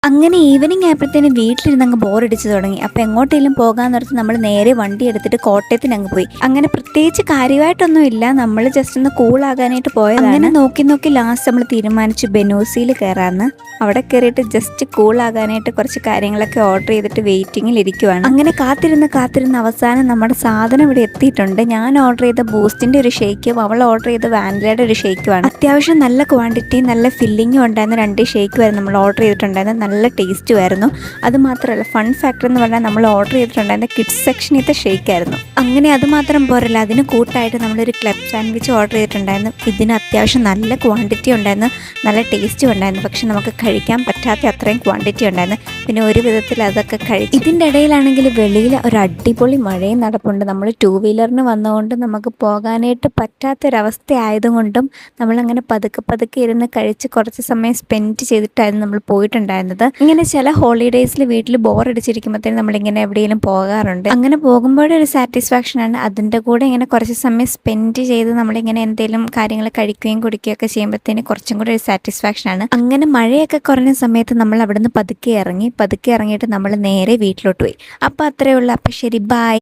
അങ്ങനെ ഈവനിങ് ആയപ്പോഴത്തേനും വീട്ടിലിരുന്ന് അങ്ങ് ബോറടിച്ച് തുടങ്ങി. അപ്പോൾ എങ്ങോട്ടെങ്കിലും പോകാമെന്നോർത്ത് നമ്മൾ നേരെ വണ്ടി എടുത്തിട്ട് കോട്ടയത്തിന് അങ്ങ് പോയി. അങ്ങനെ പ്രത്യേകിച്ച് കാര്യമായിട്ടൊന്നും ഇല്ല, നമ്മൾ ജസ്റ്റ് ഒന്ന് കൂളാകാനായിട്ട് പോയതാണ്. അങ്ങനെ നോക്കി നോക്കി ലാസ്റ്റ് നമ്മൾ തീരുമാനിച്ചു ബെനൂസിയിൽ കയറാമെന്ന്. അവിടെ കയറിയിട്ട് ജസ്റ്റ് കൂളാകാനായിട്ട് കുറച്ച് കാര്യങ്ങളൊക്കെ ഓർഡർ ചെയ്തിട്ട് വെയിറ്റിങ്ങിൽ ഇരിക്കുവാണ്. അങ്ങനെ കാത്തിരുന്ന് അവസാനം നമ്മുടെ സാധനം ഇവിടെ എത്തിയിട്ടുണ്ട്. ഞാൻ ഓർഡർ ചെയ്ത ബൂസ്റ്റിൻ്റെ ഒരു ഷേക്കും അവൾ ഓർഡർ ചെയ്ത വാനിലയുടെ ഒരു ഷേക്കുമാണ്. അത്യാവശ്യം നല്ല ക്വാണ്ടിറ്റി നല്ല ഫില്ലിങ്ങും ഉണ്ടായിരുന്ന 2 ഷേക്കുമായിരുന്നു നമ്മൾ ഓർഡർ ചെയ്തിട്ടുണ്ടായിരുന്നത്. നല്ല ടേസ്റ്റുമായിരുന്നു. അതുമാത്രമല്ല ഫൺ ഫാക്ടർ എന്ന് പറഞ്ഞാൽ നമ്മൾ ഓർഡർ ചെയ്തിട്ടുണ്ടായിരുന്ന കിഡ്സ് സെക്ഷനിലത്തെ ഷേക്കായിരുന്നു. അങ്ങനെ അതുമാത്രം പോരല്ല, അതിന് കൂട്ടായിട്ട് നമ്മളൊരു ക്ലബ് സാൻഡ്വിച്ച് ഓർഡർ ചെയ്തിട്ടുണ്ടായിരുന്നു. ഇതിന് അത്യാവശ്യം നല്ല ക്വാണ്ടിറ്റി ഉണ്ടായിരുന്നു, നല്ല ടേസ്റ്റും ഉണ്ടായിരുന്നു. പക്ഷെ നമുക്ക് കഴിക്കാൻ പറ്റാത്ത അത്രയും ക്വാണ്ടിറ്റി ഉണ്ടായിരുന്നു. പിന്നെ ഒരു വിധത്തിൽ അതൊക്കെ കഴിച്ചു. ഇതിൻ്റെ ഇടയിലാണെങ്കിൽ വെളിയിൽ ഒരു അടിപൊളി മഴയും നടപ്പുണ്ട്. നമ്മൾ 2 വീലറിന് വന്നതുകൊണ്ട് നമുക്ക് പോകാനായിട്ട് പറ്റാത്തൊരവസ്ഥ ആയതുകൊണ്ടും നമ്മളങ്ങനെ പതുക്കെ ഇരുന്ന് കഴിച്ച് കുറച്ച് സമയം സ്പെൻഡ് ചെയ്തിട്ടായിരുന്നു നമ്മൾ പോയിട്ടുണ്ടായിരുന്നത്. ഇങ്ങനെ ചില ഹോളിഡേയ്സിൽ വീട്ടിൽ ബോറടിച്ചിരിക്കുമ്പോഴത്തേനും നമ്മളിങ്ങനെ എവിടെയെങ്കിലും പോകാറുണ്ട്. അങ്ങനെ പോകുമ്പോഴൊരു സാറ്റിസ്ഫാക്ഷനാണ്. അതിൻ്റെ കൂടെ ഇങ്ങനെ കുറച്ച് സമയം സ്പെൻഡ് ചെയ്ത് നമ്മളിങ്ങനെ എന്തെങ്കിലും കാര്യങ്ങൾ കഴിക്കുകയും കുടിക്കുകയും ഒക്കെ ചെയ്യുമ്പോഴത്തേന് കുറച്ചും കൂടെ ഒരു സാറ്റിസ്ഫാക്ഷനാണ്. അങ്ങനെ മഴയൊക്കെ കുറഞ്ഞ സമയത്ത് നമ്മൾ അവിടുന്ന് പതുക്കെ ഇറങ്ങിയിട്ട് നമ്മൾ നേരെ വീട്ടിലോട്ട് പോയി. അപ്പോൾ അത്രയേ ഉള്ളൂ. അപ്പോൾ ശരി, ബൈ.